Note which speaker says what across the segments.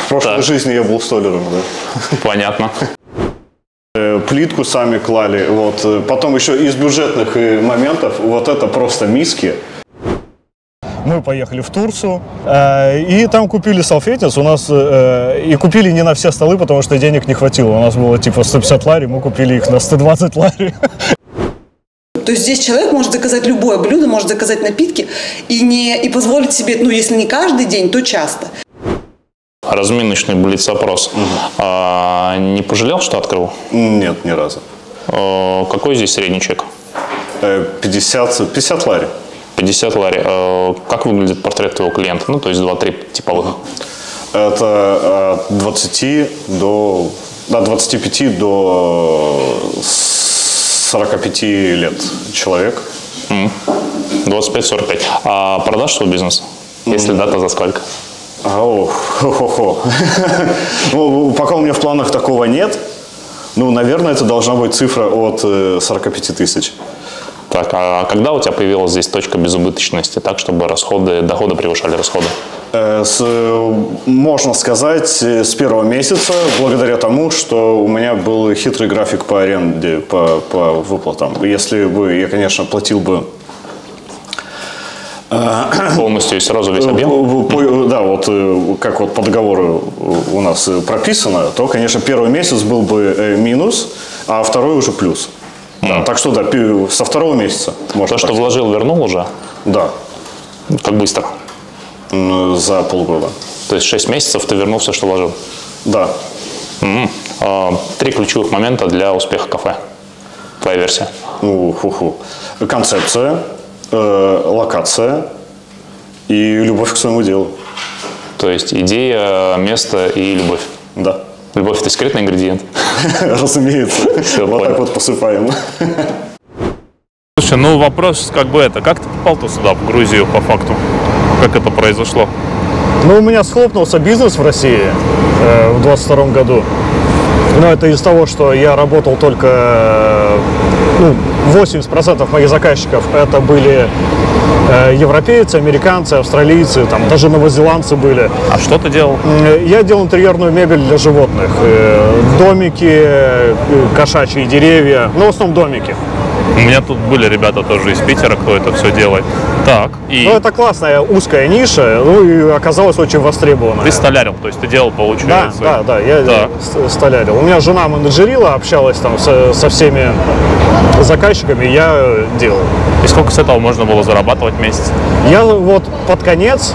Speaker 1: В прошлой жизни я был столяром, да.
Speaker 2: Понятно.
Speaker 1: Плитку сами клали. Вот. Потом еще из бюджетных моментов, вот это просто миски. Мы поехали в Турцию, и там купили салфетниц. У нас и купили не на все столы, потому что денег не хватило. У нас было типа 150 лари, мы купили их на 120 лари.
Speaker 3: То есть здесь человек может заказать любое блюдо, может заказать напитки и позволить себе, ну, если не каждый день, то часто.
Speaker 2: Разминочный блиц-опрос. Не пожалел, что открыл?
Speaker 1: Нет, ни разу.
Speaker 2: Какой здесь средний чек?
Speaker 1: 50 лари.
Speaker 2: 50 лари. Как выглядит портрет твоего клиента? Ну, то есть 2-3 типовых.
Speaker 1: Это от 20 до... От 25 до 45 лет человек. 25-45. А продашь свой бизнес? Если да, то за сколько? Пока у меня в планах такого нет. Ну, наверное, это должна быть цифра от 45 тысяч.
Speaker 2: Так, а когда у тебя появилась здесь точка безубыточности, так, чтобы доходы превышали расходы?
Speaker 1: Можно сказать, с первого месяца, благодаря тому, что у меня был хитрый график по аренде, по выплатам. Если бы я, конечно, платил бы
Speaker 2: полностью и сразу весь объем?
Speaker 1: Да, вот как вот по договору у нас прописано, то, конечно, первый месяц был бы минус, а второй уже плюс. Да, так что да, со второго месяца можно.
Speaker 2: То, что вложил, вернул уже?
Speaker 1: Да.
Speaker 2: Как быстро?
Speaker 1: За полгода.
Speaker 2: То есть 6 месяцев ты вернул все, что вложил?
Speaker 1: Да.
Speaker 2: 3 ключевых момента для успеха кафе. Твоя версия?
Speaker 1: Концепция, локация и любовь к своему делу.
Speaker 2: То есть идея, место и любовь?
Speaker 1: Да.
Speaker 2: Любовь – это секретный ингредиент?
Speaker 1: Разумеется. Вот так вот посыпаем.
Speaker 4: Слушай, ну вопрос как бы как ты попал-то сюда, в Грузию, по факту? Как это произошло?
Speaker 1: Ну, у меня схлопнулся бизнес в России в 22 году. Но это из-за того, что я работал только... 80% моих заказчиков это были европейцы, американцы, австралийцы, там даже новозеландцы были.
Speaker 4: А что ты делал?
Speaker 1: Я делал интерьерную мебель для животных. Домики, кошачьи деревья, но в основном домики.
Speaker 4: У меня тут были ребята тоже из Питера, кто это все делает. Так, и...
Speaker 1: Ну, это классная узкая ниша, ну и оказалась очень востребованная.
Speaker 4: Ты столярил, то есть ты делал, получается?
Speaker 1: Да, я столярил. У меня жена менеджерила, общалась там со всеми заказчиками, я делал.
Speaker 4: И сколько с этого можно было зарабатывать в месяц?
Speaker 1: Я вот под конец,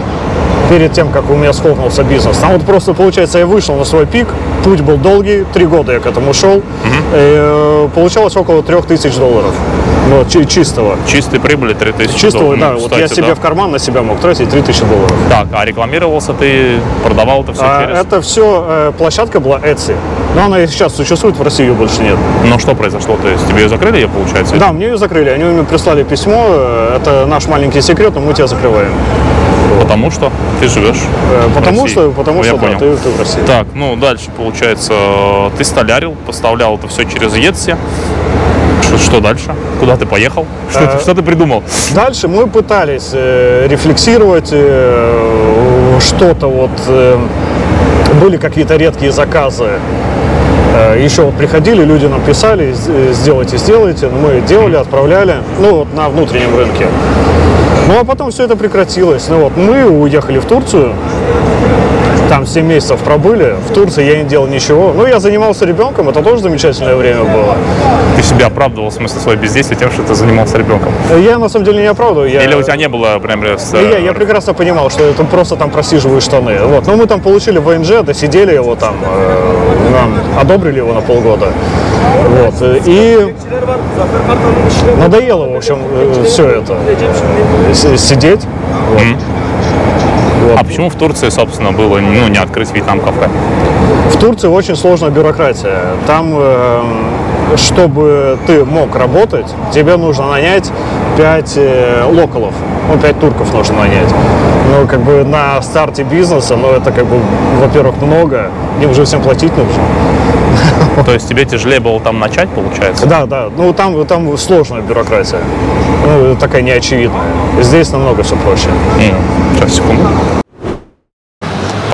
Speaker 1: перед тем, как у меня схлопнулся бизнес, там вот просто, получается, я вышел на свой пик, путь был долгий, 3 года я к этому шел, и получалось около $3000. Ну, чистого.
Speaker 4: Чистой прибыли 3000
Speaker 1: чистого,
Speaker 4: долларов.
Speaker 1: да. Вот я себе в карман на себя мог тратить $3000.
Speaker 4: Так, а рекламировался ты, продавал это все через?
Speaker 1: Это все, площадка была Etsy. Но она и сейчас существует, в России ее больше нет.
Speaker 4: Но что произошло? То есть тебе ее закрыли, ее, получается?
Speaker 1: Да, мне ее закрыли. Они мне прислали письмо. Это наш маленький секрет, но мы тебя закрываем.
Speaker 4: Потому что ты живешь
Speaker 1: потому
Speaker 4: в
Speaker 1: что,
Speaker 4: я понял.
Speaker 1: Ты в России.
Speaker 4: Так, ну дальше, получается, ты столярил, поставлял это все через Etsy. Что дальше? Куда ты поехал? Что ты придумал?
Speaker 1: Дальше мы пытались рефлексировать что-то вот. Были какие-то редкие заказы. Еще вот приходили, люди нам писали, сделайте. Мы делали, отправляли, ну вот на внутреннем рынке. Ну а потом все это прекратилось. Ну вот мы уехали в Турцию. Там 7 месяцев пробыли. В Турции я не делал ничего. Ну, я занимался ребенком, это тоже замечательное время было.
Speaker 4: Ты себя оправдывал, в смысле, свое бездействие тем, что ты занимался ребенком?
Speaker 1: Я, на самом деле, не оправдываю.
Speaker 4: Или у тебя не было, прям...
Speaker 1: Я прекрасно понимал, что это просто там просиживаю штаны. Вот. Но мы там получили ВНЖ, досидели его там, нам одобрили его на полгода. Вот. И надоело, в общем, все это. Сидеть. Вот.
Speaker 4: А почему в Турции, собственно, было не открыть вьетнам-кафе?
Speaker 1: В Турции очень сложная бюрократия. Там, чтобы ты мог работать, тебе нужно нанять 5 локалов. 5 турков нужно нанять. Ну, как бы на старте бизнеса, это как бы, во-первых, много, им уже всем платить нужно.
Speaker 4: То есть тебе тяжелее было там начать, получается?
Speaker 1: Да. Ну, там сложная бюрократия. Такая неочевидная. Здесь намного все проще.
Speaker 4: Сейчас, секунду.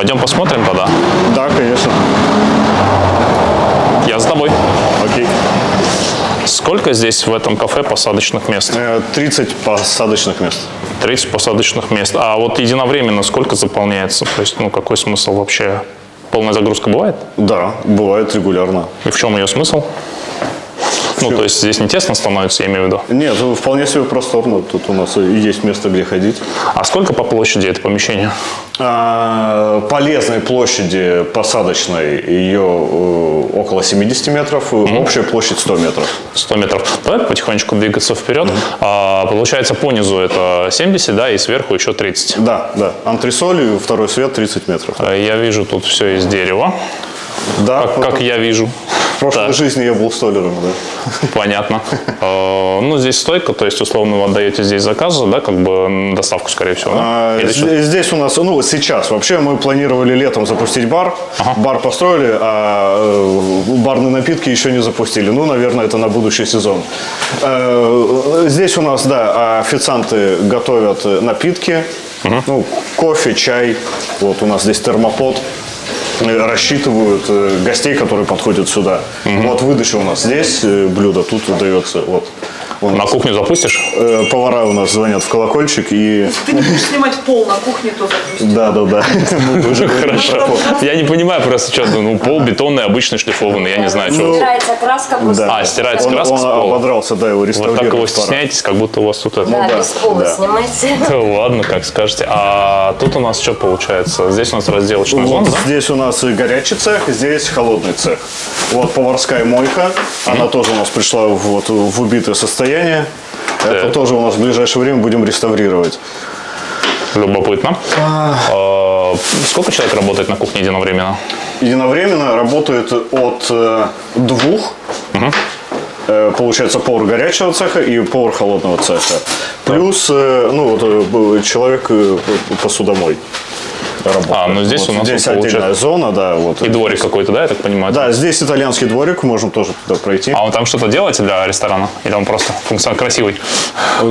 Speaker 2: Пойдем посмотрим тогда.
Speaker 1: Да, конечно.
Speaker 2: Я с тобой.
Speaker 1: Окей.
Speaker 2: Сколько здесь в этом кафе посадочных мест?
Speaker 1: 30 посадочных мест.
Speaker 2: 30 посадочных мест. А вот единовременно сколько заполняется? То есть, ну, какой смысл вообще? Полная загрузка бывает?
Speaker 1: Да, бывает регулярно.
Speaker 2: И в чем ее смысл? Ну, то есть здесь не тесно становится, я имею в виду?
Speaker 1: Нет, вполне себе просторно. Тут у нас и есть место, где ходить.
Speaker 2: А сколько по площади это помещение?
Speaker 1: Полезной площади посадочной ее около 70 метров, общая площадь 100 метров.
Speaker 2: 100 метров. Давай потихонечку двигаться вперед. Получается, по низу это 70, да, и сверху еще 30.
Speaker 1: Да, да. Антресоль, второй свет 30 метров.
Speaker 2: Я вижу тут все из дерева.
Speaker 1: Да,
Speaker 2: Как я вижу.
Speaker 1: в прошлой жизни я был столером, да.
Speaker 2: Понятно. Ну, здесь стойка, то есть, условно, вы отдаете здесь заказы, да, как бы доставку, скорее всего, да?
Speaker 1: Здесь у нас, ну, сейчас, вообще мы планировали летом запустить бар. Бар построили, а барные напитки еще не запустили. Ну, наверное, это на будущий сезон. Здесь у нас, да, официанты готовят напитки. Ну, кофе, чай. Вот у нас здесь термопод. Рассчитывают гостей, которые подходят сюда. Вот выдача у нас здесь, блюдо тут выдается. Вот.
Speaker 2: На кухню запустишь?
Speaker 1: Повара у нас звонят в колокольчик и...
Speaker 3: Ты не будешь снимать пол на кухне, то запустить.
Speaker 1: Да. Мы уже говорили про пол.
Speaker 2: Я не понимаю просто, что ну, пол бетонный, обычный, шлифованный, я не знаю, что.
Speaker 5: Стирается краска просто.
Speaker 1: Да.
Speaker 2: Стирается краска с
Speaker 1: Он
Speaker 2: пола.
Speaker 1: ободрался, да, его
Speaker 2: Вот
Speaker 1: реставрируют.
Speaker 2: так его
Speaker 1: пора.
Speaker 2: стесняетесь, как будто у вас тут это...
Speaker 5: Да,
Speaker 1: да,
Speaker 5: без пола
Speaker 1: да.
Speaker 5: снимайте.
Speaker 2: Ладно, как скажете. А тут у нас что получается? Здесь у нас разделочная зона,
Speaker 1: Вот
Speaker 2: да?
Speaker 1: здесь у нас горячий цех, здесь холодный цех. Вот поварская мойка, она тоже у нас пришла вот в убитое состояние. Это тоже у нас в ближайшее время будем реставрировать.
Speaker 2: Любопытно. Сколько человек работает на кухне единовременно?
Speaker 1: Единовременно работает от 2. Получается, повар горячего цеха и повар холодного цеха. Плюс человек посудомой. Работает.
Speaker 2: Ну здесь
Speaker 1: вот
Speaker 2: у нас
Speaker 1: здесь
Speaker 2: получается...
Speaker 1: отдельная зона, да. Вот.
Speaker 2: И дворик какой-то, да, я так понимаю?
Speaker 1: Да, здесь итальянский дворик, можем тоже туда пройти.
Speaker 2: А он там что-то делаете для ресторана? Или он просто функционал красивый?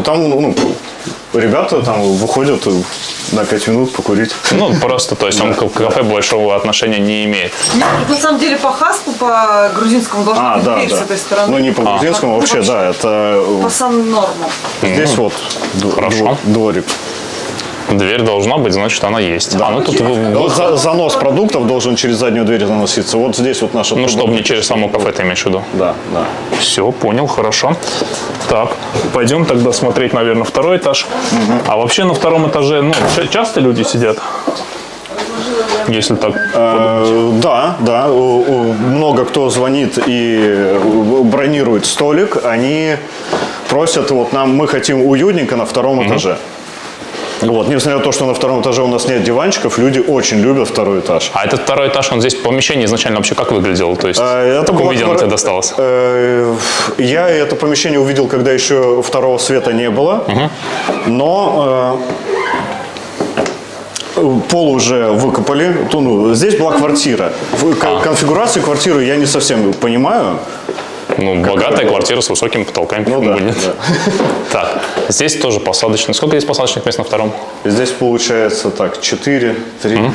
Speaker 1: Там, ребята там выходят на 5 минут покурить.
Speaker 2: Ну, просто, то есть он к кафе большого отношения не имеет.
Speaker 3: На самом деле по хаспу, по грузинскому должна быть дверь с этой стороны.
Speaker 1: Ну, не по грузинскому, вообще, да, это...
Speaker 3: По саннормам.
Speaker 1: Здесь вот
Speaker 2: Хорошо.
Speaker 1: дворик.
Speaker 2: Дверь должна быть, значит, она есть.
Speaker 1: Да.
Speaker 2: Ну, тут
Speaker 1: Занос продуктов должен через заднюю дверь заноситься. Вот здесь вот наша...
Speaker 2: Ну, чтобы не через само кафе, ты имеешь в виду?
Speaker 1: Да.
Speaker 2: Все, понял, хорошо. Так, пойдем тогда смотреть, наверное, второй этаж. А вообще на втором этаже, часто люди сидят? Если так подумать.
Speaker 1: Да. Много кто звонит и бронирует столик. Они просят, мы хотим уютненько на втором этаже. Вот, несмотря на то, что на втором этаже у нас нет диванчиков, люди очень любят второй этаж.
Speaker 2: А этот второй этаж, он здесь помещение изначально вообще как выглядело? То есть, в каком виде оно тебе досталось?
Speaker 1: Я это помещение увидел, когда еще второго света не было. Но пол уже выкопали. Здесь была квартира. Конфигурацию квартиры я не совсем понимаю.
Speaker 2: Богатая квартира с высокими потолками.
Speaker 1: Да.
Speaker 2: Так, здесь тоже посадочный. Сколько здесь посадочных мест на втором?
Speaker 1: Здесь получается 4, 3,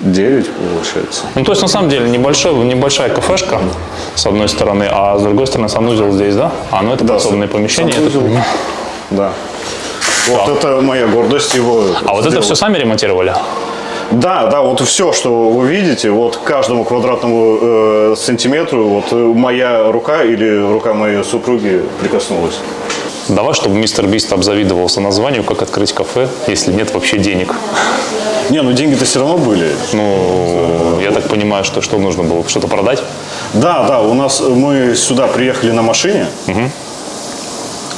Speaker 1: 9 получается.
Speaker 2: То есть, на самом деле, небольшая кафешка, с одной стороны, а с другой стороны, санузел здесь, да? Это подсобное помещение.
Speaker 1: Да. Вот это моя гордость его.
Speaker 2: А вот это все сами ремонтировали?
Speaker 1: Да, вот все, что вы видите, вот каждому квадратному сантиметру, вот моя рука или рука моей супруги прикоснулась.
Speaker 2: Давай, чтобы мистер Бист обзавидовался названию, как открыть кафе, если нет вообще денег.
Speaker 1: Деньги-то все равно были.
Speaker 2: Я так понимаю, что нужно было? Что-то продать?
Speaker 1: Да, мы сюда приехали на машине.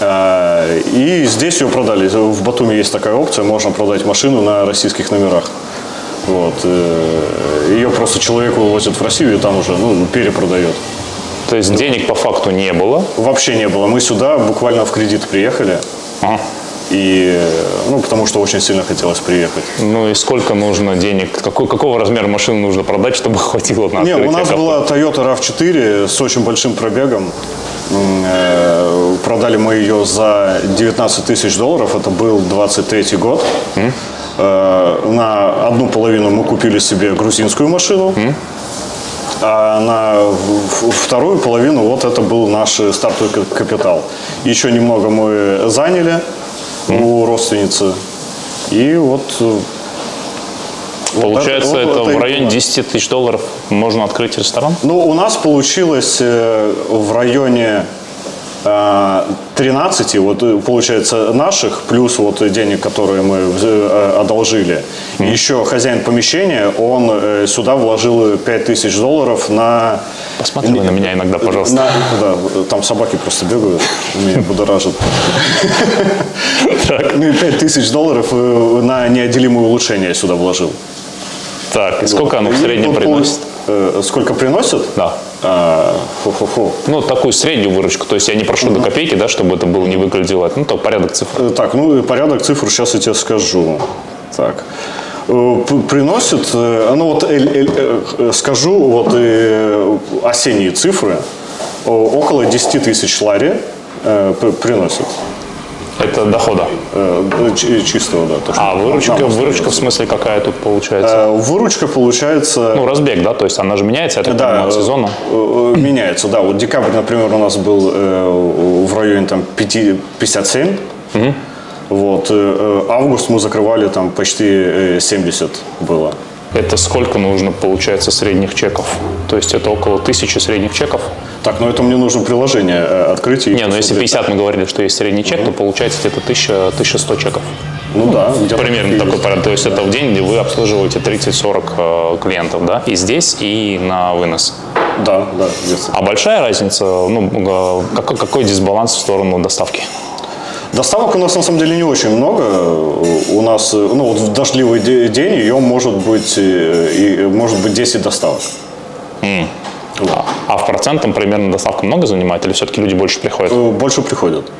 Speaker 1: И здесь ее продали. В Батуми есть такая опция, можно продать машину на российских номерах. Вот. Ее просто человек вывозит в Россию и там уже перепродает.
Speaker 2: То есть денег по факту не было?
Speaker 1: Вообще не было. Мы сюда буквально в кредит приехали. И, потому что очень сильно хотелось приехать.
Speaker 2: И сколько нужно денег? Какого размера машину нужно продать, чтобы хватило на открытие?
Speaker 1: У нас была Toyota RAV4 с очень большим пробегом. Продали мы ее за $19 000. Это был 23-й год. на одну половину мы купили себе грузинскую машину, а на вторую половину вот это был наш стартовый капитал. Еще немного мы заняли у родственницы. И вот...
Speaker 2: Получается, это в районе 10 тысяч долларов можно открыть ресторан?
Speaker 1: Ну, у нас получилось в районе 13, вот получается наших, плюс вот денег, которые мы одолжили. Еще хозяин помещения, он сюда вложил 5 тысяч долларов на...
Speaker 2: Посмотри на меня иногда, пожалуйста.
Speaker 1: Да, там собаки просто бегают, меня будоражат. 5 тысяч долларов на неотделимое улучшение сюда вложил.
Speaker 2: Так, и сколько оно в среднем приносит?
Speaker 1: Сколько приносит?
Speaker 2: Да. Ну, такую среднюю выручку. То есть я не прошу до копейки, да, чтобы это было не выглядело. Ну, так, порядок цифр.
Speaker 1: Так, ну, порядок цифр сейчас я тебе скажу. Так. Приносит, ну, вот скажу, вот осенние цифры, около 10 тысяч лари приносит.
Speaker 2: Это дохода?
Speaker 1: Чистого, да. То,
Speaker 2: а выручка в смысле какая тут получается?
Speaker 1: Выручка получается...
Speaker 2: Ну, разбег, да? То есть она же меняется, я так понимаю, от сезона?
Speaker 1: Меняется, да. Вот декабрь, например, у нас был в районе там 57. Вот. Август мы закрывали там почти 70 было.
Speaker 2: Это сколько нужно, получается, средних чеков? То есть это около 1000 средних чеков?
Speaker 1: Так, ну это мне нужно приложение открыть.
Speaker 2: Не, ну если 50 мы говорили, что есть средний чек, то получается где-то 1100 чеков.
Speaker 1: Ну да.
Speaker 2: Примерно такой порядок. То есть это в день, где вы обслуживаете 30-40 клиентов, да? И здесь, и на вынос.
Speaker 1: Да.
Speaker 2: А большая разница, ну, какой дисбаланс в сторону доставки?
Speaker 1: Доставок у нас на самом деле не очень много. У нас, ну, вот в дождливый день ее может быть 10 доставок.
Speaker 2: А в процентном примерно доставка много занимает или все-таки люди больше приходят?
Speaker 1: Больше приходят.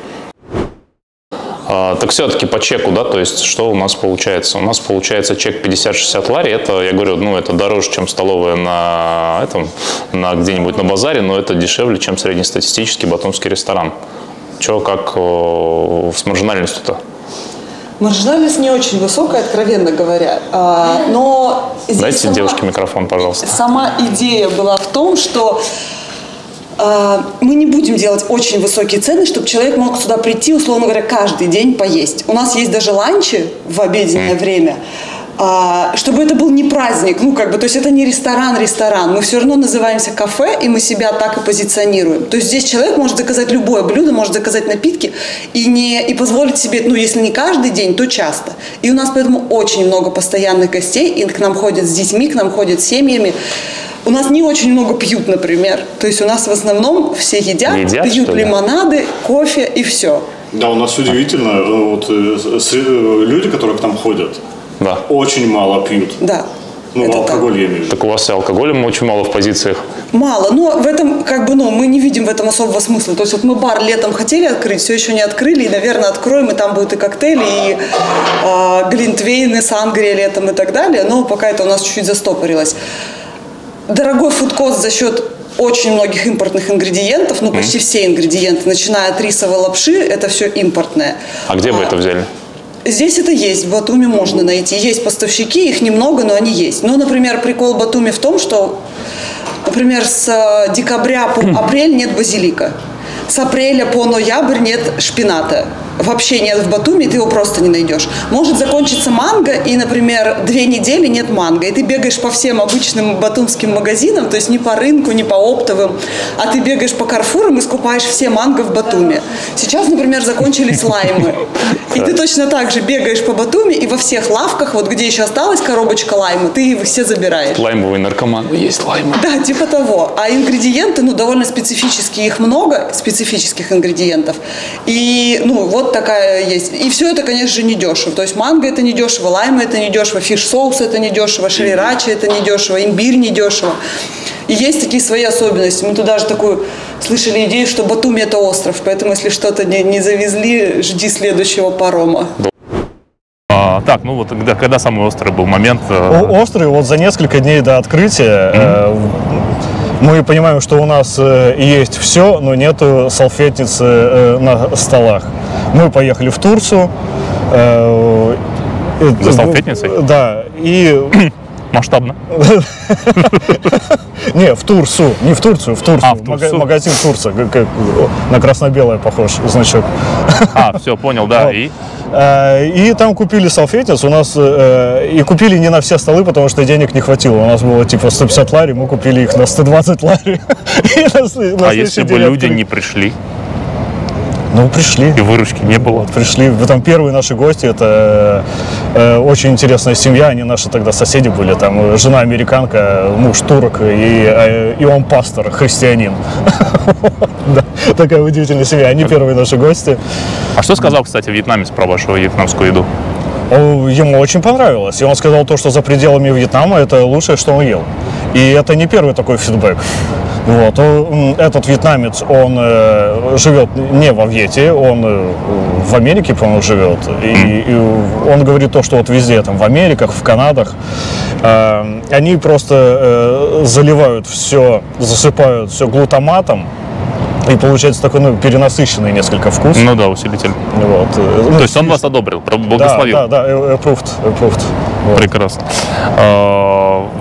Speaker 2: Так все-таки по чеку, да, то есть что у нас получается? У нас получается чек 50-60 лари, это, я говорю, ну, это дороже, чем столовая на где-нибудь на базаре, но это дешевле, чем среднестатистический батумский ресторан. Че, как с маржинальностью-то?
Speaker 3: Маржинальность не очень высокая, откровенно говоря. Но здесь
Speaker 2: дайте девушке микрофон, пожалуйста.
Speaker 3: Сама идея была в том, что мы не будем делать очень высокие цены, чтобы человек мог сюда прийти, условно говоря, каждый день поесть. У нас есть даже ланчи в обеденное время, чтобы это был не праздник, ну как бы, то есть это не ресторан, мы все равно называемся кафе, и мы себя так и позиционируем. То есть здесь человек может заказать любое блюдо, может заказать напитки и позволить себе, ну если не каждый день, то часто. И у нас поэтому очень много постоянных гостей, и к нам ходят с детьми, к нам ходят с семьями. У нас не очень много пьют, например. То есть у нас в основном все едят пьют лимонады, кофе и все.
Speaker 1: Да, у нас удивительно, вот люди, которые к нам ходят,
Speaker 2: да,
Speaker 1: очень мало пьют.
Speaker 3: Да.
Speaker 1: Ну, алкоголь я имею в виду.
Speaker 2: Так у вас и алкоголем очень мало в позициях.
Speaker 3: Мало, но в этом, как бы, ну, мы не видим в этом особого смысла. То есть вот мы бар летом хотели открыть, все еще не открыли, и, наверное, откроем, и там будут и коктейли, и глинтвейны, сангрия летом и так далее, но пока это у нас чуть-чуть застопорилось. Дорогой фудкост за счет очень многих импортных ингредиентов, ну, почти все ингредиенты, начиная от рисовой лапши, это все импортное.
Speaker 2: А где вы это взяли?
Speaker 3: Здесь это есть, в Батуми можно найти. Есть поставщики, их немного, но они есть. Ну, например, прикол Батуми в том, что, например, с декабря по апрель нет базилика. С апреля по ноябрь нет шпината. Вообще нет в Батуми, ты его просто не найдешь. Может закончиться манго, и, например, 2 недели нет манго, и ты бегаешь по всем обычным батумским магазинам, то есть не по рынку, не по оптовым, а ты бегаешь по Карфурам и скупаешь все манго в Батуми. Сейчас, например, закончились лаймы. И ты точно так же бегаешь по Батуми, и во всех лавках, вот где еще осталась коробочка лайма, ты их все забираешь.
Speaker 2: Лаймовый наркоман, есть лаймы.
Speaker 3: Да, типа того. А ингредиенты, ну, довольно специфические, их много, специфических ингредиентов. И, ну, вот такая есть. И все это, конечно же, недешево. То есть манго это недешево, лайм это недешево, фиш-соус это недешево, шрирача это недешево, имбирь недешево. И есть такие свои особенности. Мы туда же такую слышали идею, что Батуми это остров, поэтому если что-то не завезли, жди следующего парома.
Speaker 2: Так, ну вот когда самый острый был момент?
Speaker 1: Острый, вот за несколько дней до открытия мы понимаем, что у нас есть все, но нету салфетницы на столах. Мы поехали в Турцию,
Speaker 4: За салфетницей?
Speaker 1: Да, и...
Speaker 4: Масштабно.
Speaker 1: Не, в Турцию, не в Турцию, в Турцию.
Speaker 4: В Турцию.
Speaker 1: Магазин Турция, на красно-белое похож значок.
Speaker 4: Все, понял, да. И
Speaker 1: И там купили салфетниц, у нас, и купили не на все столы, потому что денег не хватило. У нас было типа 150 лари, мы купили их на 120 лари.
Speaker 4: А если бы люди не пришли?
Speaker 1: Ну, пришли.
Speaker 4: И выручки не было.
Speaker 1: Пришли. Там первые наши гости, это очень интересная семья, они наши тогда соседи были. Там жена американка, муж турок, и он пастор, христианин. Такая удивительная семья. Они первые наши гости.
Speaker 4: А что сказал, кстати, вьетнамец про вашу вьетнамскую еду?
Speaker 1: Ему очень понравилось. И он сказал то, что за пределами Вьетнама это лучшее, что он ел. И это не первый такой фидбэк. Вот. Этот вьетнамец, он живет не во Вьете, он в Америке, по-моему, живет. И он говорит то, что вот везде, там, в Америках, в Канадах, они просто заливают все, засыпают все глутаматом, и получается такой, перенасыщенный несколько вкус.
Speaker 4: Ну да, усилитель.
Speaker 1: Вот.
Speaker 4: То есть он вас одобрил, благословил?
Speaker 1: Да, approved.
Speaker 4: Вот. Прекрасно.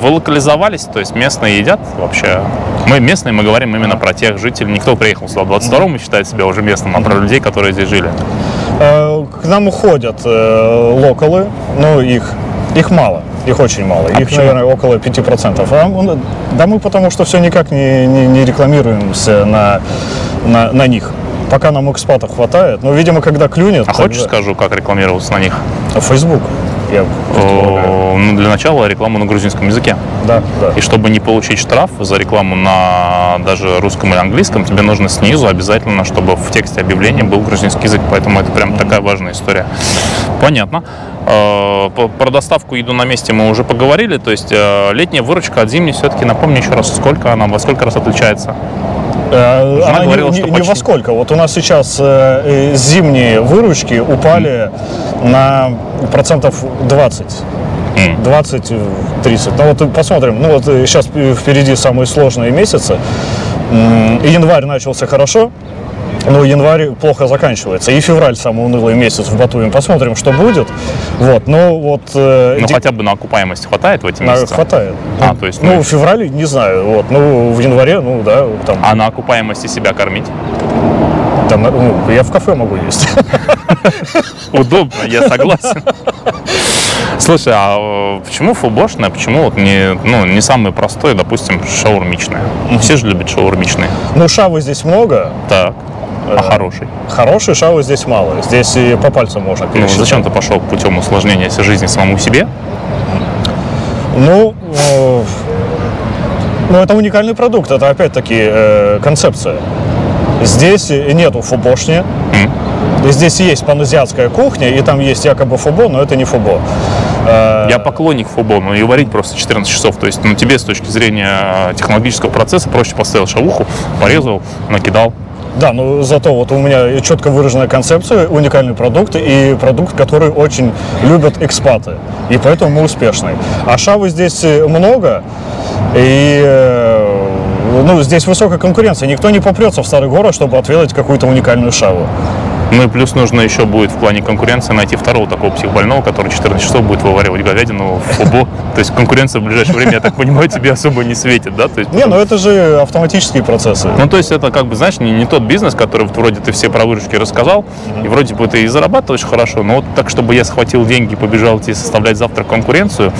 Speaker 4: Вы локализовались, то есть местные едят вообще? Мы местные, мы говорим именно про тех жителей. Никто приехал сюда в 22-м и считает себя уже местным, а про людей, которые здесь жили.
Speaker 1: К нам уходят локалы, но их мало, их очень мало. Их,
Speaker 4: почему?
Speaker 1: Наверное, около 5%. Да мы потому что все никак не рекламируемся на них. Пока нам экспатов хватает. Но, видимо, когда клюнет...
Speaker 4: А хочешь скажу, как рекламироваться на них?
Speaker 1: Facebook.
Speaker 4: Для начала рекламу на грузинском языке.
Speaker 1: Да.
Speaker 4: И чтобы не получить штраф за рекламу на даже русском или английском, тебе нужно снизу обязательно, чтобы в тексте объявления был грузинский язык. Поэтому это прям такая важная история. Понятно. Про доставку еду на месте мы уже поговорили. То есть летняя выручка от зимней все-таки, напомню еще раз, сколько она, во сколько раз отличается?
Speaker 1: Она говорила, не во сколько. Вот у нас сейчас зимние выручки упали на процентов 20. 20-30. Ну вот посмотрим. Ну вот сейчас впереди самые сложные месяцы. Январь начался хорошо, но январь плохо заканчивается. И февраль самый унылый месяц в Батуми. Посмотрим, что будет. Вот,
Speaker 4: хотя бы на окупаемость хватает в эти месяцы?
Speaker 1: Хватает.
Speaker 4: То есть,
Speaker 1: в феврале не знаю. Вот, в январе, да. Там.
Speaker 4: А на окупаемости себя кормить?
Speaker 1: Да, я в кафе могу есть.
Speaker 4: Удобно, я согласен. Слушай, а почему фулбошное, почему вот не самое простое, допустим, шаурмичное? Все же любят шаурмичные.
Speaker 1: Шавы здесь много.
Speaker 4: Так. А хороший?
Speaker 1: Хороший шавы здесь мало. Здесь и по пальцам можно пересчитать.
Speaker 4: Зачем ты пошел путем усложнения жизни самому себе?
Speaker 1: Это уникальный продукт. Это опять-таки концепция. Здесь нету фубошни. Здесь есть паназиатская кухня, и там есть якобы фубо, но это не фубо.
Speaker 4: Я поклонник фубо, но и варить просто 14 часов. То есть тебе с точки зрения технологического процесса проще поставил шавуху, порезал, накидал. Да,
Speaker 1: зато вот у меня четко выраженная концепция, уникальный продукт и продукт, который очень любят экспаты. И поэтому мы успешны. А шавы здесь много, и здесь высокая конкуренция. Никто не попрется в старый город, чтобы отведать какую-то уникальную шаву.
Speaker 4: И плюс нужно еще будет в плане конкуренции найти второго такого психбольного, который 14 часов будет вываривать говядину в фубо. То есть конкуренция в ближайшее время, я так понимаю, тебе особо не светит, да?
Speaker 1: Это же автоматические процессы.
Speaker 4: То есть это знаешь, не тот бизнес, который вроде ты все про выручки рассказал, и вроде бы ты и зарабатываешь хорошо, но вот так, чтобы я схватил деньги и побежал тебе составлять завтра конкуренцию,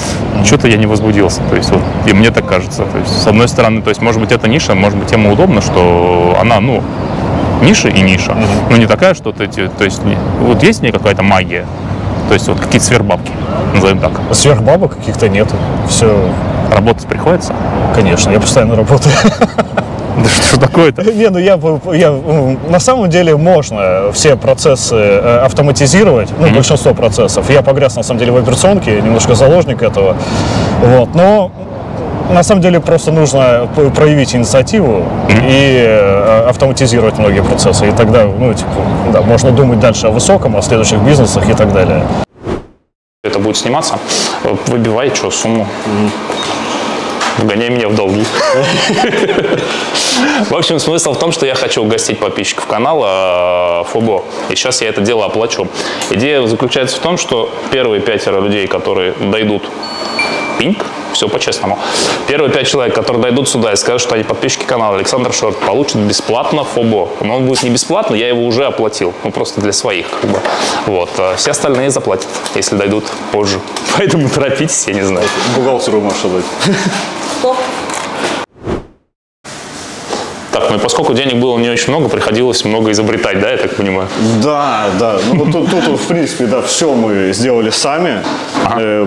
Speaker 4: что-то я не возбудился. То есть и мне так кажется. То есть с одной стороны, может быть это ниша, может быть тема удобна, что она, ниша и ниша. Но не такая, что то есть вот есть в ней какая-то магия, то есть вот какие-то сверхбабки, назовем так.
Speaker 1: Сверхбабок каких-то нету. Все.
Speaker 4: Работать приходится?
Speaker 1: Конечно, я постоянно работаю.
Speaker 4: Да что такое-то?
Speaker 1: На самом деле можно все процессы автоматизировать, большинство процессов. Я погряз на самом деле в операционке, немножко заложник этого. Но на самом деле просто нужно проявить инициативу и автоматизировать многие процессы. И тогда, можно думать дальше о высоком, о следующих бизнесах и так далее.
Speaker 4: Это будет сниматься. Выбивай, сумму. Вгоняй меня в долги.
Speaker 2: В общем, смысл в том, что я хочу угостить подписчиков канала ФОБО. И сейчас я это дело оплачу. Идея заключается в том, что первые 5 людей, которые дойдут, пинг, все по-честному. Первые 5 человек, которые дойдут сюда и скажут, что они подписчики канала Александр Шорт, получат бесплатно ФОБО. Но он будет не бесплатно, я его уже оплатил. Ну, просто для своих. Как бы. Вот. А все остальные заплатят, если дойдут позже. Поэтому торопитесь, я не знаю.
Speaker 1: Бухгалтеру можешь отдать.
Speaker 3: Стоп.
Speaker 2: Так, ну и поскольку денег было не очень много, приходилось много изобретать, да, я так понимаю?
Speaker 1: Да, да. Ну, вот тут, в принципе, да, все мы сделали сами.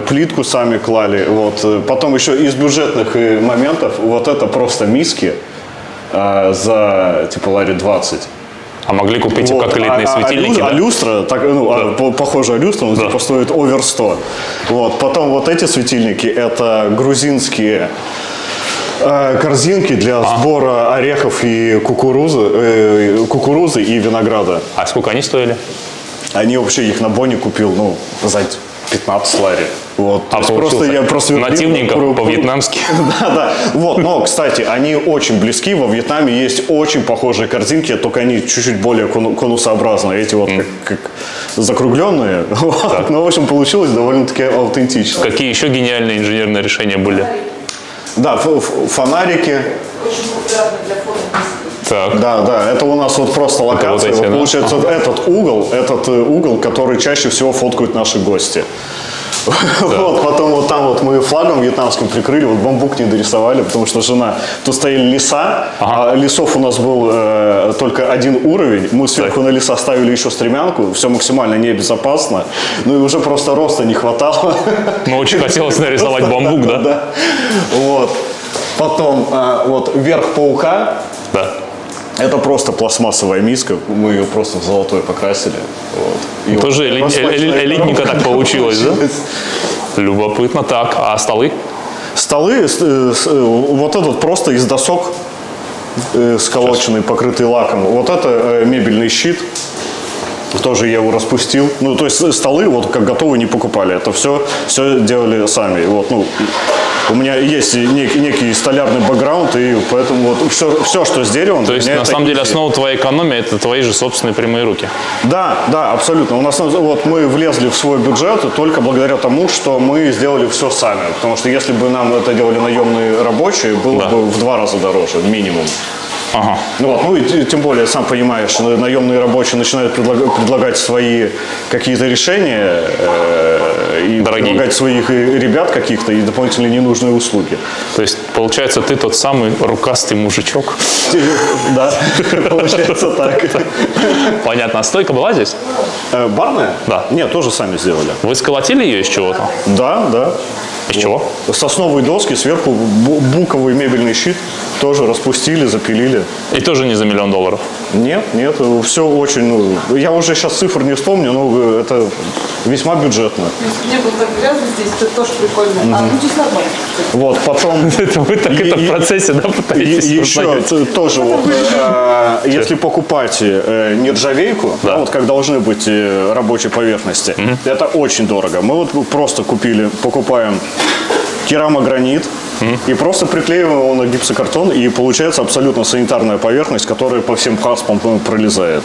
Speaker 1: Плитку сами клали. Вот. Потом еще из бюджетных моментов, вот это просто миски за, типа, лари 20.
Speaker 2: А могли купить вот. Как элитные светильники, да?
Speaker 1: Люстра, так, ну, да. Похожая люстра, но типа стоит овер 100. Вот. Потом вот эти светильники, это грузинские корзинки для сбора орехов и кукурузы и винограда.
Speaker 2: А сколько они стоили?
Speaker 1: Они вообще, их на Боне купил, ну, за 15 лари. Вот.
Speaker 2: А просто я нативненько, по-вьетнамски.
Speaker 1: Да, да. Вот, но, кстати, они очень близки. Во Вьетнаме есть очень похожие корзинки, только они чуть-чуть более конусообразные. Эти вот как закругленные. Вот. Ну, в общем, получилось довольно-таки аутентично.
Speaker 2: Какие еще гениальные инженерные решения были?
Speaker 1: Да, фонарики.
Speaker 3: Очень популярно для фото.
Speaker 2: Так.
Speaker 1: Да, да, это у нас вот просто локация.
Speaker 2: Вот эти, да?
Speaker 1: Получается, этот угол, который чаще всего фоткают наши гости. Вот, потом вот там вот мы флагом вьетнамским прикрыли, вот бамбук не дорисовали, потому что жена, тут стояли леса, а лесов у нас был только один уровень, мы сверху на леса ставили еще стремянку, все максимально небезопасно, ну и уже просто роста не хватало.
Speaker 2: Ну очень хотелось нарисовать бамбук, да?
Speaker 1: Да. Вот. Потом вот верх паука.
Speaker 2: Да.
Speaker 1: Это просто пластмассовая миска, мы ее просто в золотой покрасили. Вот.
Speaker 2: Тоже элитненько так получилось, да? Любопытно. Так, а столы?
Speaker 1: Столы, вот этот просто из досок сколоченный, покрытый лаком. Вот это мебельный щит. Тоже я его распустил. Ну, то есть столы вот как готовые не покупали. Это все делали сами. Вот, ну, у меня есть некий столярный бэкграунд, и поэтому вот все, что с деревом...
Speaker 2: То есть, на самом деле, основа твоей экономии – это твои же собственные прямые руки? Да,
Speaker 1: да, абсолютно. У нас вот мы влезли в свой бюджет только благодаря тому, что мы сделали все сами. Потому что если бы нам это делали наемные рабочие, было бы в 2 раза дороже, минимум.
Speaker 2: Ага.
Speaker 1: Ну, вот, ну и тем более, сам понимаешь, наемные рабочие начинают предлагать свои какие-то решения и предлагать своих ребят каких-то и дополнительные ненужные услуги.
Speaker 2: То есть, получается, ты тот самый рукастый мужичок?
Speaker 1: Да, получается так.
Speaker 2: Понятно. А стойка была здесь?
Speaker 1: Барная?
Speaker 2: Да.
Speaker 1: Нет, тоже сами сделали.
Speaker 2: Вы сколотили ее из чего-то?
Speaker 1: Да, да.
Speaker 2: Из чего?
Speaker 1: Сосновые доски, сверху буковый мебельный щит, тоже распустили, запилили.
Speaker 2: И тоже не за $1 000 000?
Speaker 1: Нет, нет, все очень, ну, я уже сейчас цифр не вспомню, но это весьма бюджетно.
Speaker 3: Не было так грязно здесь, это тоже прикольно. А, ну здесь нормально.
Speaker 1: Вот, потом...
Speaker 2: Это вы так это в процессе, да, пытаетесь
Speaker 1: еще тоже вот, если покупать нержавейку, вот как должны быть рабочие поверхности, это очень дорого. Мы вот просто покупаем керамогранит и просто приклеиваем его на гипсокартон, и получается абсолютно санитарная поверхность, которая по всем хаспам пролезает.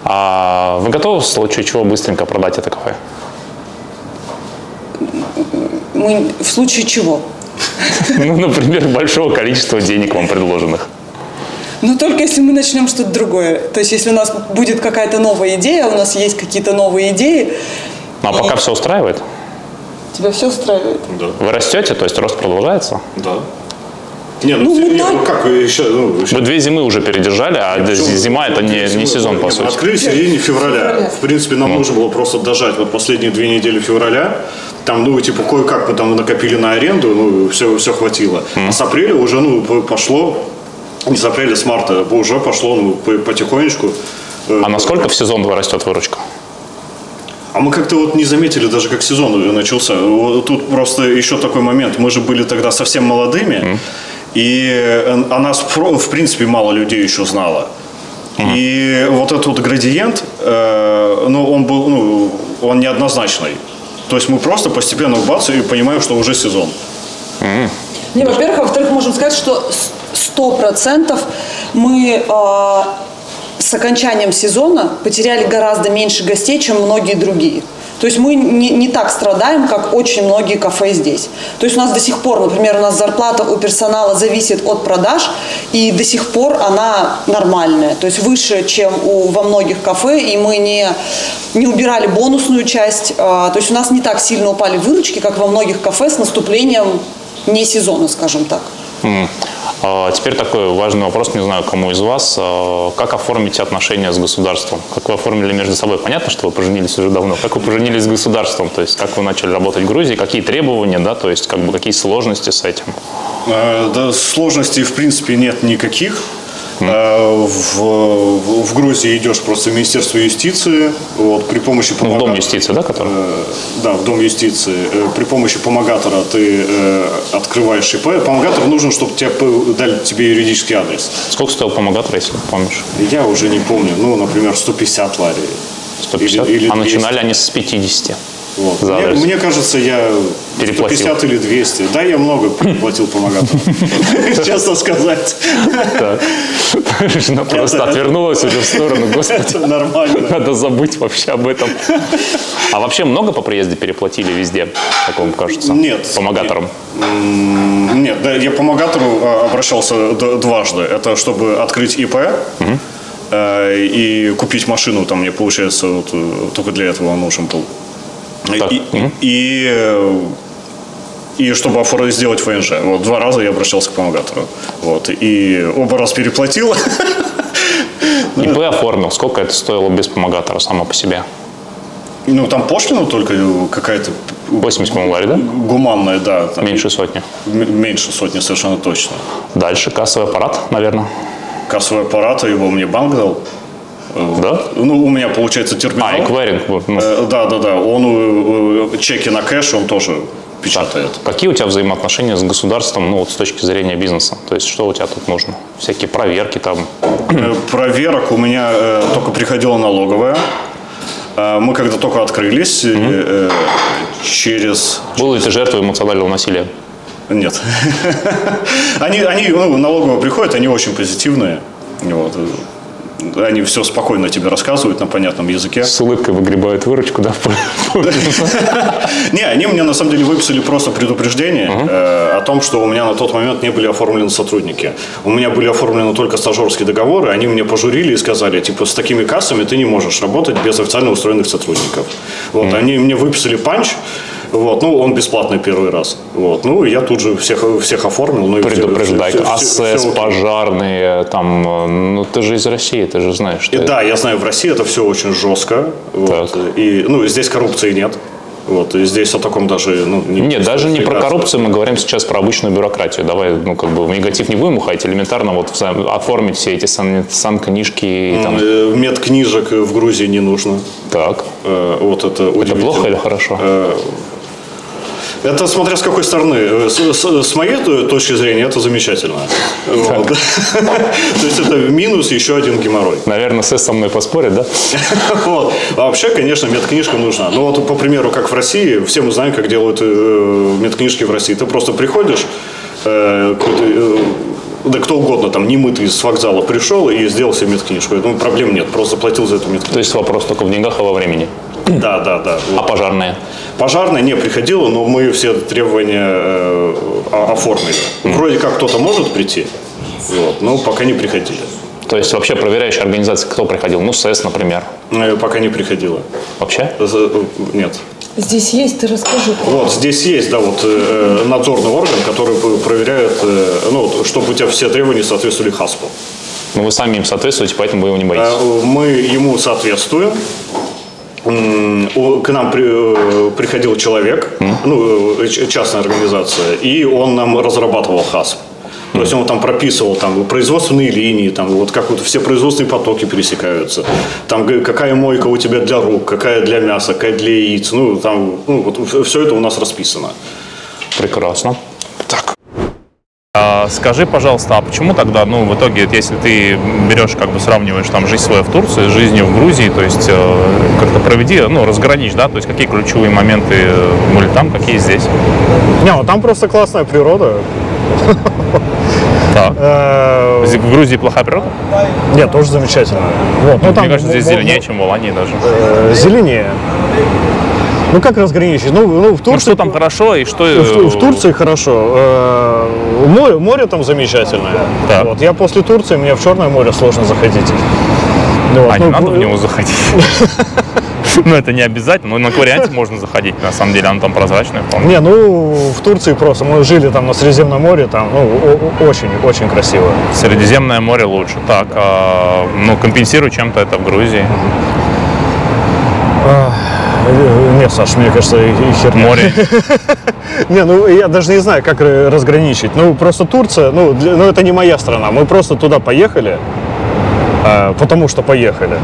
Speaker 2: А вы готовы в случае чего быстренько продать это кафе?
Speaker 3: Мы в случае чего?
Speaker 2: Ну, например, большого количества денег вам предложенных.
Speaker 3: Но только если мы начнем что-то другое. То есть, если у нас будет какая-то новая идея, у нас есть какие-то новые идеи.
Speaker 2: Ну, а пока все устраивает?
Speaker 3: Тебя все устраивает?
Speaker 1: Да.
Speaker 2: Вы растете, то есть рост продолжается?
Speaker 1: Да. Не, как еще,
Speaker 2: Вы 2 зимы уже передержали, а зима это не сезон, по сути.
Speaker 1: Открыли в середине февраля. В принципе, нам нужно было просто дожать вот последние 2 недели февраля. Там, ну, типа, кое-как мы там накопили на аренду, ну, все хватило. А с апреля уже, ну, пошло, не с апреля, с марта, уже пошло, ну, потихонечку.
Speaker 2: А насколько в сезон растет выручка?
Speaker 1: А мы как-то вот не заметили даже, как сезон начался. Вот тут просто еще такой момент. Мы же были тогда совсем молодыми, и о нас, в принципе, мало людей еще знало. И вот этот вот градиент, ну, он был, ну, он неоднозначный. То есть мы просто постепенно бац и понимаем, что уже сезон.
Speaker 3: Не, во-первых, а во-вторых, можем сказать, что 100% мы с окончанием сезона потеряли гораздо меньше гостей, чем многие другие. То есть мы не так страдаем, как очень многие кафе здесь. То есть у нас до сих пор, например, у нас зарплата у персонала зависит от продаж, и до сих пор она нормальная. То есть выше, чем во многих кафе, и мы не убирали бонусную часть. То есть у нас не так сильно упали выручки, как во многих кафе с наступлением не сезона, скажем так.
Speaker 4: Теперь такой важный вопрос, не знаю, кому из вас. Как оформить отношения с государством? Как вы оформили между собой? Понятно, что вы поженились уже давно. Как вы поженились с государством? То есть, как вы начали работать в Грузии? Какие требования, да? То есть, какие сложности с этим?
Speaker 1: Да, сложностей, в принципе, нет никаких. В Грузии идешь просто в Министерство юстиции, вот, при помощи
Speaker 4: в Дом юстиции, да, который?
Speaker 1: Да, в Дом юстиции. При помощи помогатора ты открываешь ИП. Помогатор нужен, чтобы дали тебе юридический адрес.
Speaker 4: Сколько стоил помогатор, если помнишь?
Speaker 1: Я уже не помню. Ну, например, 150 лари.
Speaker 4: 150? Или а начинали они с 50?
Speaker 1: Вот. Мне кажется, я переплатил. 150 или 200. Да, я много платил помогатору. Честно сказать.
Speaker 4: Жена просто отвернулась уже в сторону. Господи,
Speaker 1: нормально.
Speaker 4: Надо забыть вообще об этом. А вообще много по приезде переплатили везде, как вам кажется?
Speaker 1: Нет.
Speaker 4: Помогаторам?
Speaker 1: Нет, да, я помогатору обращался дважды. Это чтобы открыть ИП. И купить машину. Там мне, получается, только для этого нужен был. И чтобы сделать ВНЖ. Вот, 2 раза я обращался к помогатору. Вот, и оба раз переплатил.
Speaker 4: ИП оформил. Сколько это стоило без помогатора само по себе?
Speaker 1: Ну, там пошлина только какая-то...
Speaker 4: 80, по-моему, лари, да?
Speaker 1: Гуманная, да. Там
Speaker 4: меньше сотни?
Speaker 1: Меньше сотни, совершенно точно.
Speaker 4: Дальше кассовый аппарат, наверное?
Speaker 1: Кассовый аппарат, его мне банк дал.
Speaker 4: Да?
Speaker 1: Ну, у меня, получается, терминал.
Speaker 4: Эквайринг.
Speaker 1: Да. Он чеки на кэш, он тоже печатает.
Speaker 4: Так. Какие у тебя взаимоотношения с государством, ну, вот с точки зрения бизнеса? То есть, что у тебя тут нужно? Всякие проверки там?
Speaker 1: Проверок у меня только приходила налоговая. Мы когда только открылись, через...
Speaker 4: Был ли ты жертвой эмоционального насилия?
Speaker 1: Нет. Они налоговые приходят, они очень позитивные. Вот. Они все спокойно тебе рассказывают на понятном языке.
Speaker 4: С улыбкой выгребают выручку, да?
Speaker 1: Не, они мне на самом деле выписали просто предупреждение о том, что у меня на тот момент не были оформлены сотрудники. У меня были оформлены только стажерские договоры. Они мне пожурили и сказали, типа, с такими кассами ты не можешь работать без официально устроенных сотрудников. Вот, они мне выписали панч. Вот, ну, он бесплатный первый раз. Вот, ну, я тут же всех оформил. Ну,
Speaker 4: предупреждай, АСС, пожарные, там, ну, ты же из России, ты же знаешь. Что
Speaker 1: да, я знаю, в России это все очень жестко. Вот, и, ну, здесь коррупции нет. Вот, и здесь о таком даже... Ну,
Speaker 4: нет, даже не про коррупцию, мы говорим сейчас про обычную бюрократию. Давай, ну, как бы, в негатив не будем уходить, элементарно вот оформить все эти санкнижки. Там.
Speaker 1: Медкнижек в Грузии не нужно.
Speaker 4: Так.
Speaker 1: Вот это
Speaker 4: плохо или хорошо?
Speaker 1: Это смотря с какой стороны. С моей точки зрения это замечательно. Вот. То есть это минус, еще один геморрой.
Speaker 4: Наверное, СЭС со мной поспорит, да?
Speaker 1: Вот. А вообще, конечно, медкнижка нужна. Ну вот, по примеру, как в России, все мы знаем, как делают медкнижки в России. Ты просто приходишь, да кто угодно, там, немытый с вокзала пришел и сделал себе медкнижку. Ну, проблем нет, просто заплатил за эту медкнижку.
Speaker 4: То есть вопрос только в деньгах и во времени?
Speaker 1: Да.
Speaker 4: А пожарные?
Speaker 1: Пожарная не приходила, но мы все требования оформили. Вроде как кто-то может прийти, вот, но пока не приходили.
Speaker 4: То есть вообще проверяющая организация кто приходил? Ну, СЭС, например.
Speaker 1: Пока не приходила.
Speaker 4: Вообще?
Speaker 1: Нет.
Speaker 3: Здесь есть, ты расскажи.
Speaker 1: Вот, здесь есть, да, вот надзорный орган, который проверяет, ну, чтобы у тебя все требования соответствовали ХАСПу.
Speaker 4: Но вы сами им соответствуете, поэтому вы его не боитесь?
Speaker 1: Мы ему соответствуем. К нам приходил человек, ну, частная организация, и он нам разрабатывал ХАСП. То есть он там прописывал там, производственные линии, там, вот как вот все производственные потоки пересекаются. Там какая мойка у тебя для рук, какая для мяса, какая для яиц. Ну, там, ну, вот, все это у нас расписано.
Speaker 4: Прекрасно. Так. Скажи, пожалуйста, а почему тогда, ну, в итоге, если ты берешь, как бы сравниваешь там жизнь свою в Турции с жизнью в Грузии, то есть как-то проведи, ну, разграничь, да, то есть какие ключевые моменты были там, какие здесь?
Speaker 1: Не, ну там просто классная природа.
Speaker 4: Так. В Грузии плохая природа?
Speaker 1: Нет, тоже замечательно. Вот. Ну,
Speaker 4: Мне
Speaker 1: там,
Speaker 4: кажется, здесь зеленее, чем в Алании даже.
Speaker 1: Зеленее. Ну, как разграничить? Ну, в Турции...
Speaker 4: Ну, что там хорошо и что...
Speaker 1: В Турции хорошо. Море там замечательное.
Speaker 4: Так.
Speaker 1: Вот. Я после Турции, мне в Черное море сложно заходить. Вот.
Speaker 4: Не надо в него заходить. Ну, это не обязательно, но на варианте можно заходить, на самом деле, оно там прозрачное.
Speaker 1: Не, ну, в Турции просто, мы жили там на Средиземном море, там, ну, очень красиво.
Speaker 4: Средиземное море лучше, так, ну, компенсируй чем-то это в Грузии.
Speaker 1: Нет, Саш, мне кажется, и херня.
Speaker 4: Море.
Speaker 1: Не, ну, я даже не знаю, как разграничить. Ну, просто Турция, ну, это не моя страна, мы просто туда поехали, потому что поехали.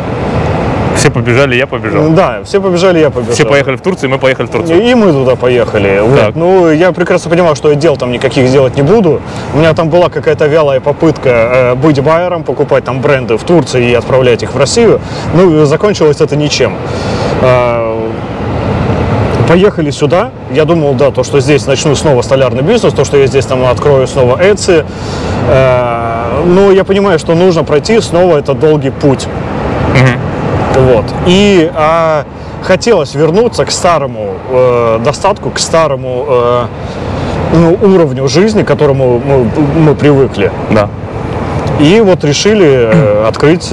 Speaker 4: Все побежали, я побежал.
Speaker 1: Да, все побежали, я побежал.
Speaker 4: Все поехали в Турцию, мы поехали в Турцию.
Speaker 1: И мы туда поехали. Вот. Ну, я прекрасно понимал, что я дел там никаких делать не буду. У меня там была какая-то вялая попытка быть байером, покупать там бренды в Турции и отправлять их в Россию. Ну, закончилось это ничем. Поехали сюда. Я думал, да, то, что здесь начну снова столярный бизнес, то, что я здесь там открою снова Etsy. Но я понимаю, что нужно пройти снова этот долгий путь. Вот. И хотелось вернуться к старому достатку, к старому уровню жизни, к которому мы привыкли.
Speaker 4: Да.
Speaker 1: И вот решили открыть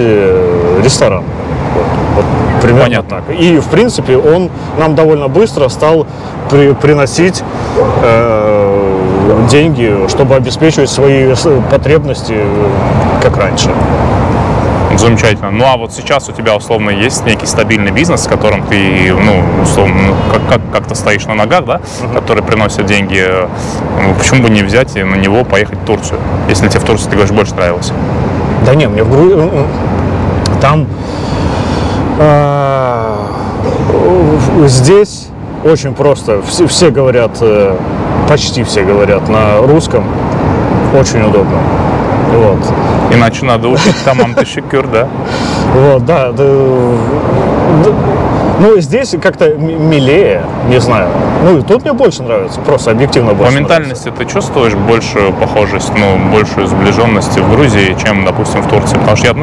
Speaker 1: ресторан. Вот примерно
Speaker 4: Понятно.
Speaker 1: так. И, в принципе, он нам довольно быстро стал приносить деньги, чтобы обеспечивать свои потребности, как раньше.
Speaker 4: Замечательно. Ну, а вот сейчас у тебя, условно, есть некий стабильный бизнес, с которым ты, ну, условно, как-то стоишь на ногах, да, который приносит деньги. Почему бы не взять и на него поехать в Турцию, если тебе в Турции, ты говоришь, больше нравилось?
Speaker 1: Да не, мне в Грузии... Там... Здесь очень просто. Все говорят, почти все говорят на русском. Очень удобно. Вот.
Speaker 4: Иначе надо учить тамам ташакюр, да?
Speaker 1: Вот, да. Ну, здесь как-то милее, не знаю. Ну, и тут мне больше нравится, просто объективно больше.
Speaker 4: По ментальности ты чувствуешь большую похожесть, ну, большую сближенность в Грузии, чем, допустим, в Турции? Потому что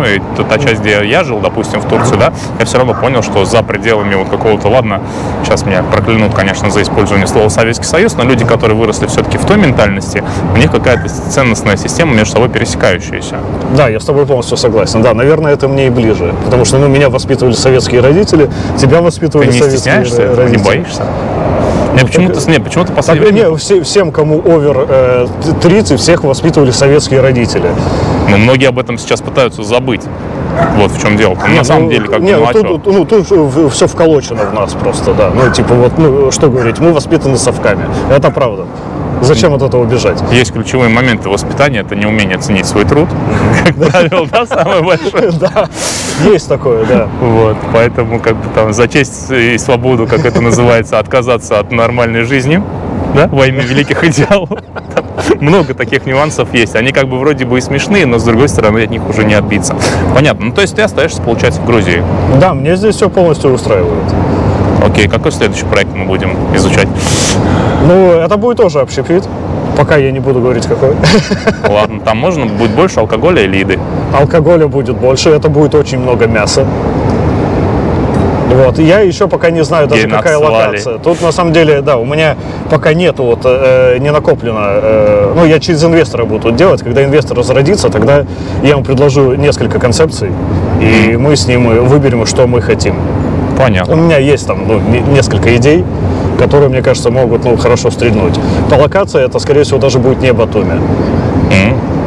Speaker 4: та часть, где я жил, допустим, в Турции, да, я все равно понял, что за пределами вот какого-то, ладно, сейчас меня проклянут, конечно, за использование слова Советский Союз, но люди, которые выросли все-таки в той ментальности, у них какая-то ценностная система между собой пересекающаяся.
Speaker 1: Да, я с тобой полностью согласен. Да, наверное, это мне и ближе. Потому что, меня воспитывали советские родители, тебя воспитывали
Speaker 4: советские родители. Ты не стесняешься? Не боишься? Почему-то последнее время...
Speaker 1: Всем, кому овер 30, всех воспитывали советские родители.
Speaker 4: Но многие об этом сейчас пытаются забыть. Вот в чем дело. На самом деле, как бы,
Speaker 1: тут все вколочено в нас просто, да. Что говорить, мы воспитаны совками. Это правда. Зачем от этого бежать?
Speaker 4: Есть ключевые моменты воспитания, это неумение ценить свой труд, как правило, да, самое большое.
Speaker 1: Да, есть такое, да.
Speaker 4: Вот, поэтому как бы там за честь и свободу, как это называется, отказаться от нормальной жизни, да, во имя великих идеалов. Много таких нюансов есть. Они как бы вроде бы и смешные, но с другой стороны от них уже не отбиться. Понятно. Ну, то есть ты остаешься, получается, в Грузии.
Speaker 1: Да, мне здесь все полностью устраивает.
Speaker 4: Окей, какой следующий проект мы будем изучать?
Speaker 1: Ну, это будет тоже общепит. Пока я не буду говорить, какой.
Speaker 4: Ладно, там можно будет больше алкоголя или еды?
Speaker 1: Алкоголя будет больше, это будет очень много мяса. Вот. Я еще пока не знаю даже, какая локация. Тут на самом деле, да, у меня пока нету, не накоплено. Я через инвестора буду тут делать. Когда инвестор разродится, тогда я ему предложу несколько концепций, и мы с ним выберем, что мы хотим.
Speaker 4: Понятно.
Speaker 1: У меня есть там несколько идей, которые, мне кажется, могут хорошо стрельнуть. По локации это, скорее всего, даже будет не Батуми.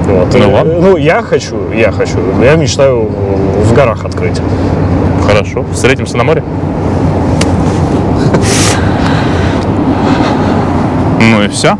Speaker 1: Вот. Я хочу. Я мечтаю в горах открыть.
Speaker 4: Хорошо. Встретимся на море? Ну и все.